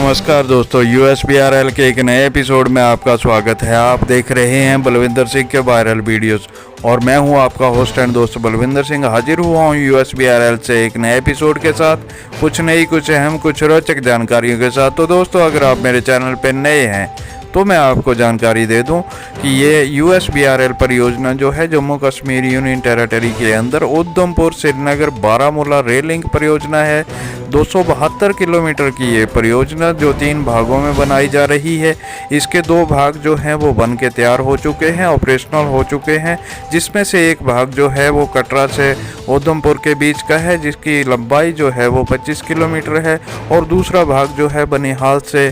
नमस्कार दोस्तों, USBRL के एक नए एपिसोड में आपका स्वागत है। आप देख रहे हैं बलविंदर सिंह के वायरल वीडियोस और मैं हूं आपका होस्ट एंड दोस्त बलविंदर सिंह। हाजिर हुआ हूं USBRL से एक नए एपिसोड के साथ, कुछ नई, कुछ अहम, कुछ रोचक जानकारियों के साथ। तो दोस्तों, अगर आप मेरे चैनल पर नए हैं तो मैं आपको जानकारी दे दूं कि ये USBRL परियोजना जो है जम्मू कश्मीर यूनियन टेरिटरी के अंदर उधमपुर श्रीनगर बारामूला रेल लिंक परियोजना है। 272 किलोमीटर की ये परियोजना जो 3 भागों में बनाई जा रही है। इसके 2 भाग जो हैं वो बन के तैयार हो चुके हैं, ऑपरेशनल हो चुके हैं, जिसमें से एक भाग जो है वो कटरा से उधमपुर के बीच का है, जिसकी लंबाई जो है वो 25 किलोमीटर है, और दूसरा भाग जो है बनिहाल से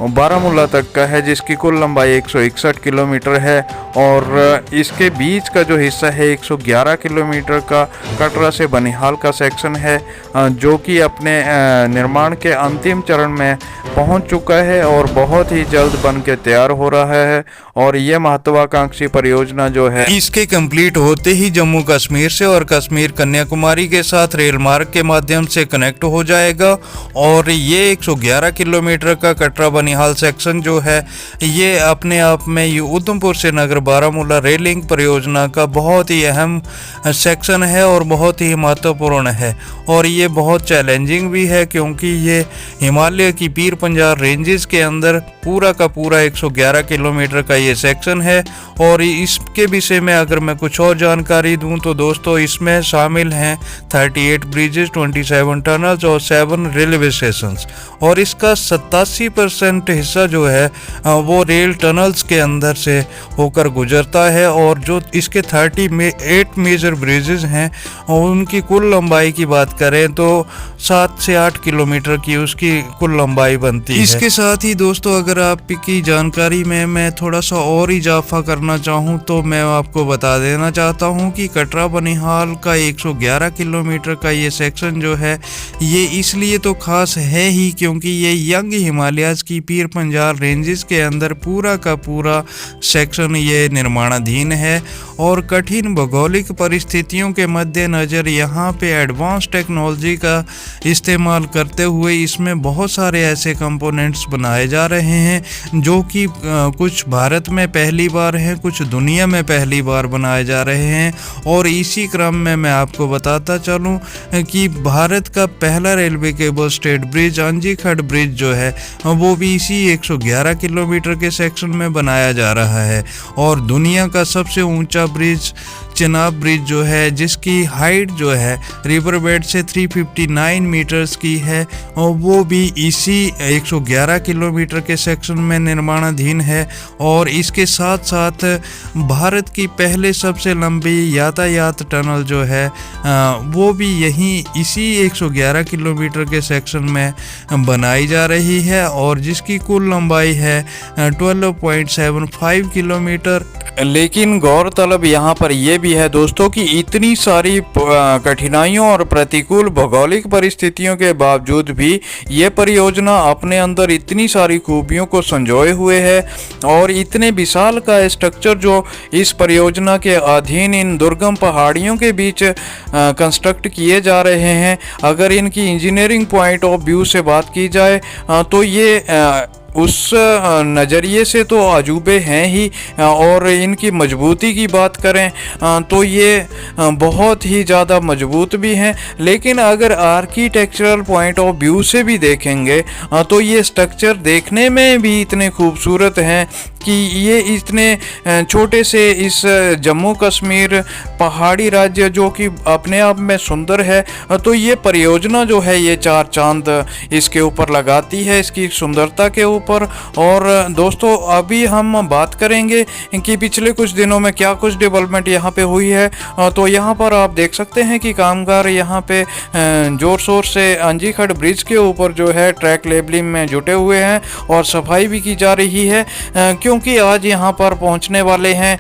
बारामूला तक का है, जिसकी कुल लंबाई 161 किलोमीटर है। और इसके बीच का जो हिस्सा है 111 किलोमीटर का कटरा से बनिहाल का सेक्शन है, जो कि अपने निर्माण के अंतिम चरण में पहुंच चुका है और बहुत ही जल्द बन के तैयार हो रहा है। और ये महत्वाकांक्षी परियोजना जो है, इसके कंप्लीट होते ही जम्मू कश्मीर से और कश्मीर कन्याकुमारी के साथ रेल मार्ग के माध्यम से कनेक्ट हो जाएगा। और ये 111 किलोमीटर का कटरा बनिहाल सेक्शन जो है, ये अपने आप में ये उधमपुर से नगर बारामूला रेल लिंक परियोजना का बहुत ही अहम सेक्शन है और बहुत ही महत्वपूर्ण है। और ये बहुत चैलेंजिंग भी है, क्योंकि ये हिमालय की पीर पंजाल रेंजेस के अंदर पूरा का पूरा 111 किलोमीटर का ये सेक्शन है। और इसके विषय में अगर मैं कुछ और जानकारी दूं तो दोस्तों, इसमें शामिल हैं 38 ब्रिजेस, 27 टनल्स और 7 रेलवे स्टेशंस। और इसका 87% हिस्सा जो है वो रेल टनल्स के अंदर से होकर गुजरता है। और जो इसके 38 मेजर ब्रिजेस हैं, उनकी कुल लंबाई की बात करें तो 7 से 8 किलोमीटर की उसकी कुल लंबाई बनती है। इसके साथ ही दोस्तों, अगर आपकी जानकारी में मैं थोड़ा सा और इजाफा करना चाहूँ तो मैं आपको बता देना चाहता हूँ कि कटरा बनिहाल का 111 किलोमीटर का ये सेक्शन जो है, ये इसलिए तो खास है ही क्योंकि ये यंग हिमालयाज की पीर पंजाल रेंजेस के अंदर पूरा का पूरा सेक्शन ये निर्माणाधीन है। और कठिन भौगोलिक परिस्थितियों के मद्देनज़र यहाँ पे एडवांस टेक्नोलॉजी का इस्तेमाल करते हुए इसमें बहुत सारे ऐसे कंपोनेंट्स बनाए जा रहे हैं जो कि कुछ भारत में पहली बार हैं, कुछ दुनिया में पहली बार बनाए जा रहे हैं। और इसी क्रम में मैं आपको बताता चलूँ कि भारत का पहला railway cable stayed bridge Anjikhad bridge जो है वो भी इसी 111 किलोमीटर के सेक्शन में बनाया जा रहा है। और दुनिया का सबसे ऊंचा ब्रिज चिनाब ब्रिज जो है, जिसकी हाइट जो है रिवर बेड से 359 मीटर्स की है, और वो भी इसी 111 किलोमीटर के सेक्शन में निर्माणाधीन है। और इसके साथ साथ भारत की पहले सबसे लंबी यातायात टनल जो है वो भी यहीं इसी 111 किलोमीटर के सेक्शन में बनाई जा रही है, और जिसकी कुल लंबाई है 12.75 किलोमीटर। लेकिन गौरतलब यहाँ पर यह भी है दोस्तों कि इतनी सारी कठिनाइयों और प्रतिकूल भौगोलिक परिस्थितियों के बावजूद भी ये परियोजना अपने अंदर इतनी सारी खूबियों को संजोए हुए है। और इतने विशाल का स्ट्रक्चर जो इस परियोजना के अधीन इन दुर्गम पहाड़ियों के बीच कंस्ट्रक्ट किए जा रहे हैं, अगर इनकी इंजीनियरिंग पॉइंट ऑफ व्यू से बात की जाए तो ये उस नज़रिए से तो अजूबे हैं ही। और इनकी मजबूती की बात करें तो ये बहुत ही ज़्यादा मजबूत भी हैं। लेकिन अगर आर्किटेक्चरल पॉइंट ऑफ व्यू से भी देखेंगे तो ये स्ट्रक्चर देखने में भी इतने खूबसूरत हैं कि ये इतने छोटे से इस जम्मू कश्मीर पहाड़ी राज्य जो कि अपने आप में सुंदर है, तो ये परियोजना जो है ये 4 चांद इसके ऊपर लगाती है, इसकी सुंदरता के ऊपर। और दोस्तों, अभी हम बात करेंगे कि पिछले कुछ दिनों में क्या कुछ डेवलपमेंट यहाँ पे हुई है। तो यहाँ पर आप देख सकते हैं कि कामगार यहाँ पे जोर शोर से अंजीखड़ ब्रिज के ऊपर जो है ट्रैक लेबलिंग में जुटे हुए हैं और सफाई भी की जा रही है, क्योंकि आज यहाँ पर पहुँचने वाले हैं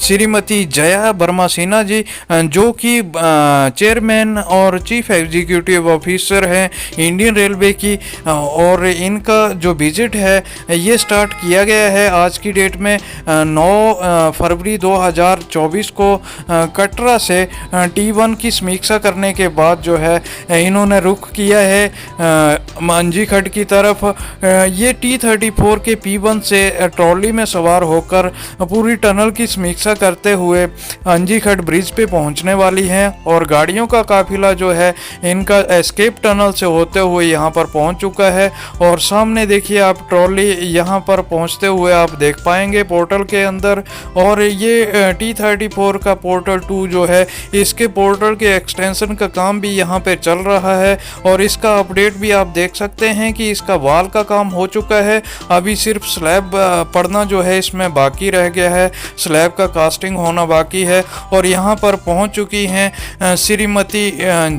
श्रीमती जया वर्मा सिन्हा जी, जो कि चेयरमैन और चीफ एग्जीक्यूटिव ऑफिसर हैं इंडियन रेलवे की। और इनका जो विजिट है ये स्टार्ट किया गया है आज की डेट में 9 फरवरी 2024 को कटरा से T1 की समीक्षा करने के बाद जो है इन्होंने रुख किया है अंजी खड्ड की तरफ। ये T34 के P1 से ट्रॉली में सवार होकर पूरी टनल की समीक्षा करते हुए अंजी खड्ड ब्रिज पे पहुंचने वाली हैं और गाड़ियों का काफिला जो है इनका एस्केप टनल से होते हुए यहाँ पर पहुंच चुका है। और सामने देखिए आप ट्रॉली यहाँ पर पहुंचते हुए आप देख पाएंगे पोर्टल के अंदर। और ये T34 का पोर्टल 2 जो है इसके पोर्टल के एक्सटेंशन का काम भी यहाँ पे चल रहा है और इसका अपडेट भी आप देख सकते हैं कि इसका वाल का काम हो चुका है। अभी सिर्फ स्लैब पड़ना जो है इसमें बाकी रह गया है, स्लैब का कास्टिंग होना बाकी है। और यहाँ पर पहुँच चुकी हैं श्रीमती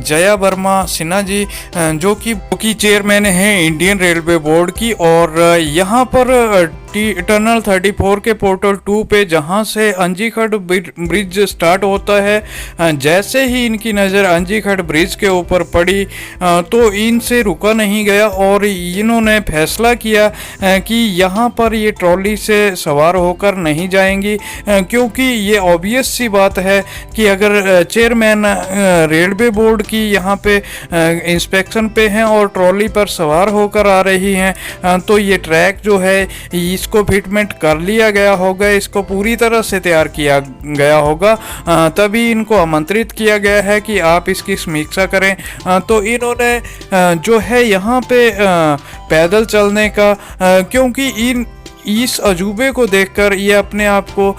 जया वर्मा सिन्हा जी, जो कि चेयरमैन हैं इंडियन रेलवे बोर्ड की। और यहाँ पर टनल 34 के पोर्टल 2 पे जहाँ से अंजी खड्ड ब्रिज स्टार्ट होता है, जैसे ही इनकी नज़र अंजी खड्ड ब्रिज के ऊपर पड़ी तो इनसे रुका नहीं गया और इन्होंने फैसला किया कि यहाँ पर ये ट्रॉली से सवार होकर नहीं जाएंगी, क्योंकि ये ऑब्वियस सी बात है कि अगर चेयरमैन रेलवे बोर्ड की यहाँ पे इंस्पेक्शन पे हैं और ट्रॉली पर सवार होकर आ रही हैं तो ये ट्रैक जो है इसको फिटमेंट कर लिया गया होगा, इसको पूरी तरह से तैयार किया गया होगा, तभी इनको आमंत्रित किया गया है कि आप इसकी समीक्षा करें। तो इन्होंने जो है यहाँ पे पैदल चलने का, क्योंकि इस अजूबे को देखकर ये अपने आप को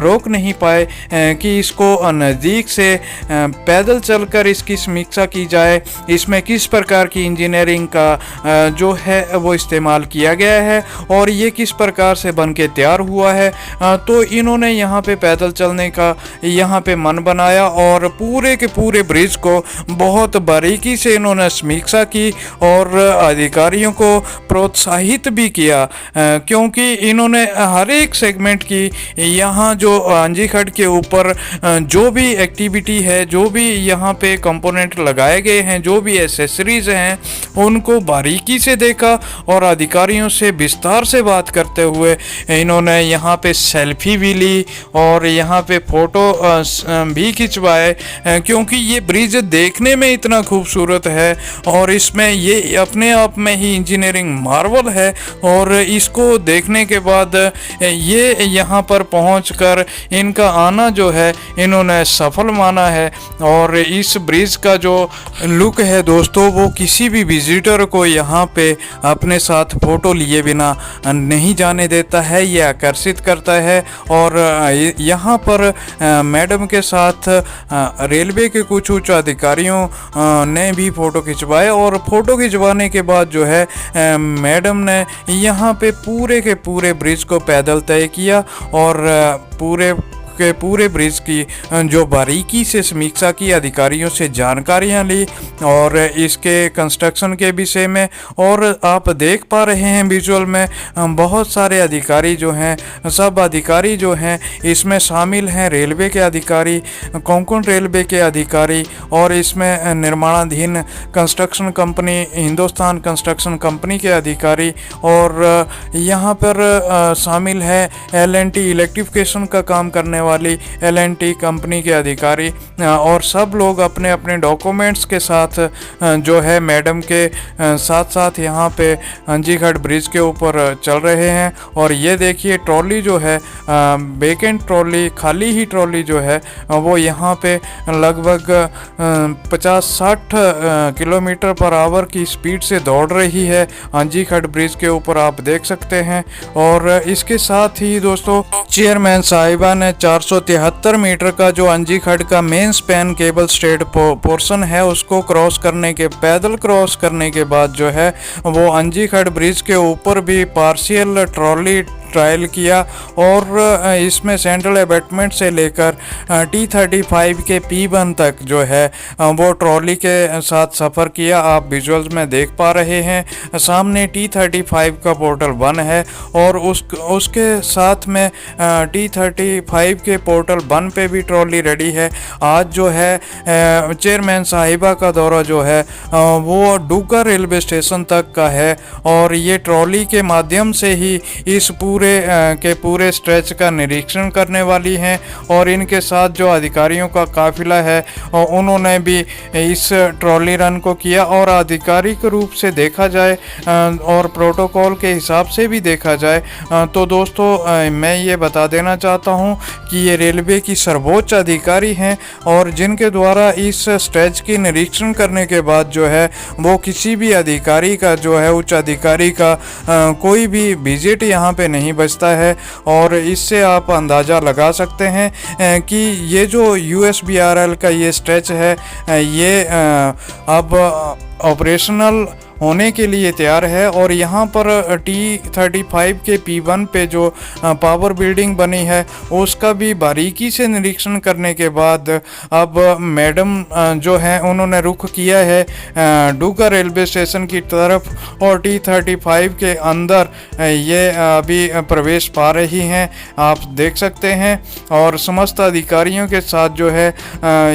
रोक नहीं पाए कि इसको नज़दीक से पैदल चलकर इसकी समीक्षा की जाए, इसमें किस प्रकार की इंजीनियरिंग का जो है वो इस्तेमाल किया गया है और ये किस प्रकार से बन के तैयार हुआ है। तो इन्होंने यहाँ पे पैदल चलने का यहाँ पे मन बनाया और पूरे के पूरे ब्रिज को बहुत बारीकी से इन्होंने समीक्षा की और अधिकारियों को प्रोत्साहित भी किया, क्योंकि इन्होंने हर एक सेगमेंट की यहाँ जो अंजी खड्ड के ऊपर जो भी एक्टिविटी है, जो भी यहाँ पे कंपोनेंट लगाए गए हैं, जो भी एसेसरीज हैं, उनको बारीकी से देखा और अधिकारियों से विस्तार से बात करते हुए इन्होंने यहाँ पे सेल्फी भी ली और यहाँ पे फ़ोटो भी खिंचवाए, क्योंकि ये ब्रिज देखने में इतना खूबसूरत है और इसमें ये अपने आप में ही इंजीनियरिंग मार्वल है। और इसको देखने के बाद ये यहाँ पर पहुंचकर इनका आना जो है इन्होंने सफल माना है। और इस ब्रिज का जो लुक है दोस्तों, वो किसी भी विजिटर को यहाँ पे अपने साथ फ़ोटो लिए बिना नहीं जाने देता है, ये आकर्षित करता है। और यहाँ पर मैडम के साथ रेलवे के कुछ उच्च अधिकारियों ने भी फ़ोटो खिंचवाए और फ़ोटो खिंचवाने के बाद जो है मैडम ने यहाँ पे पूरे के पूरे ब्रिज को पैदल तय किया और पूरे ब्रिज की जो बारीकी से समीक्षा की, अधिकारियों से जानकारियां ली और इसके कंस्ट्रक्शन के विषय में। और आप देख पा रहे हैं विजुअल में बहुत सारे अधिकारी जो हैं, सब अधिकारी जो हैं इसमें शामिल हैं, रेलवे के अधिकारी, कोंकण रेलवे के अधिकारी और इसमें निर्माणाधीन construction company Hindustan construction company के अधिकारी। और यहाँ पर शामिल है L&T इलेक्ट्रिफिकेशन का काम करने वाली L&T कंपनी के अधिकारी और सब लोग अपने अपने डॉक्यूमेंट्स के साथ जो है मैडम के साथ साथ यहाँ पे अंजी खड्ड ब्रिज के ऊपर चल रहे हैं। और ये देखिए ट्रॉली जो है वेकेंट ट्रॉली, खाली ही ट्रॉली जो है वो यहाँ पे लगभग 50-60 किलोमीटर पर आवर की स्पीड से दौड़ रही है अंजी खड्ड ब्रिज के ऊपर, आप देख सकते हैं। और इसके साथ ही दोस्तों चेयरमैन साहिबा ने 473 मीटर का जो अंजी खड्ड का main span cable straight portion है उसको क्रॉस करने के, पैदल क्रॉस करने के बाद जो है वो अंजी खड्ड ब्रिज के ऊपर भी पार्शियल ट्रॉली ट्रायल किया और इसमें सेंट्रल अबैटमेंट से लेकर T35 के P1 तक जो है वो ट्रॉली के साथ सफ़र किया। आप विजुअल्स में देख पा रहे हैं सामने T35 का पोर्टल 1 है और उसके साथ में T35 के पोर्टल 1 पे भी ट्रॉली रेडी है। आज जो है चेयरमैन साहिबा का दौरा जो है वो डूका रेलवे स्टेशन तक का है और ये ट्रॉली के माध्यम से ही इस पूरे स्ट्रेच का निरीक्षण करने वाली हैं और इनके साथ जो अधिकारियों का काफिला है उन्होंने भी इस ट्रॉली रन को किया। और आधिकारिक रूप से देखा जाए और प्रोटोकॉल के हिसाब से भी देखा जाए तो दोस्तों मैं ये बता देना चाहता हूँ कि ये रेलवे की सर्वोच्च अधिकारी हैं और जिनके द्वारा इस स्ट्रेच की निरीक्षण करने के बाद जो है वो किसी भी अधिकारी का जो है उच्च अधिकारी का कोई भी विजिट यहाँ पे नहीं बचता है। और इससे आप अंदाज़ा लगा सकते हैं कि ये जो USBRL का ये स्ट्रेच है ये अब ऑपरेशनल होने के लिए तैयार है। और यहाँ पर T35 के P1 पे जो पावर बिल्डिंग बनी है उसका भी बारीकी से निरीक्षण करने के बाद अब मैडम जो है उन्होंने रुख किया है डूका रेलवे स्टेशन की तरफ और T35 के अंदर ये अभी प्रवेश पा रही हैं, आप देख सकते हैं। और समस्त अधिकारियों के साथ जो है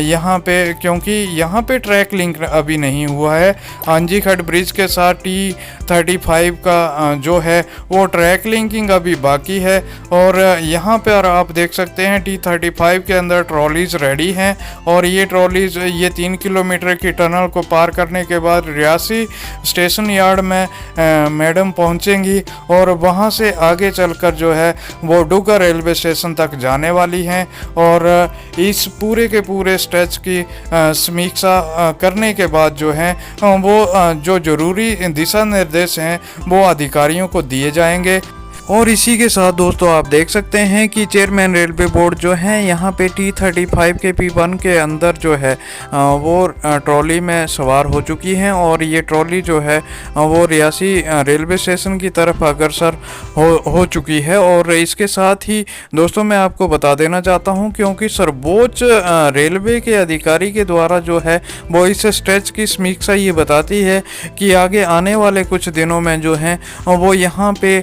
यहाँ पे, क्योंकि यहाँ पे ट्रैक लिंक अभी नहीं हुआ है, आंजी खट ब्रिज के साथ T35 का जो है वो ट्रैक लिंकिंग अभी बाकी है। और यहाँ पर आप देख सकते हैं T35 के अंदर ट्रॉलीज रेडी हैं और ये ट्रॉलीज ये 3 किलोमीटर की टनल को पार करने के बाद रियासी स्टेशन यार्ड में मैडम पहुँचेंगी और वहाँ से आगे चलकर जो है वो डूका रेलवे स्टेशन तक जाने वाली हैं। और इस पूरे के पूरे स्ट्रेच की समीक्षा करने के बाद जो है वो जो जरूरी दिशा निर्देश हैं वो अधिकारियों को दिए जाएंगे। और इसी के साथ दोस्तों आप देख सकते हैं कि चेयरमैन रेलवे बोर्ड जो है यहाँ पे T35 के P1 के अंदर जो है वो ट्रॉली में सवार हो चुकी हैं और ये ट्रॉली जो है वो रियासी रेलवे स्टेशन की तरफ अग्रसर हो चुकी है। और इसके साथ ही दोस्तों मैं आपको बता देना चाहता हूँ, क्योंकि सर्वोच्च रेलवे के अधिकारी के द्वारा जो है वो इस स्ट्रेच की समीक्षा ये बताती है कि आगे आने वाले कुछ दिनों में जो है वो यहाँ पे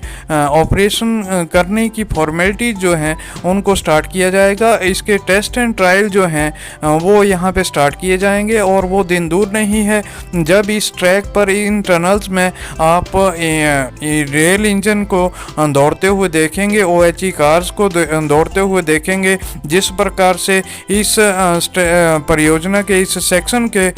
ऑपरेशन करने की फॉर्मेलिटीज जो हैं उनको स्टार्ट किया जाएगा। इसके टेस्ट एंड ट्रायल जो हैं वो यहाँ पे स्टार्ट किए जाएंगे और वो दिन दूर नहीं है जब इस ट्रैक पर इन टनल्स में आप रेल इंजन को दौड़ते हुए देखेंगे, OHE कार्स को दौड़ते हुए देखेंगे। जिस प्रकार से इस परियोजना के इस सेक्शन के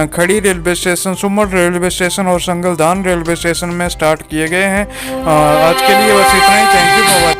Khari railway station, Sumber railway station और संगलदान रेलवे स्टेशन में स्टार्ट किए गए हैं। आज के लिए बस इतना ही। Thank you for watching.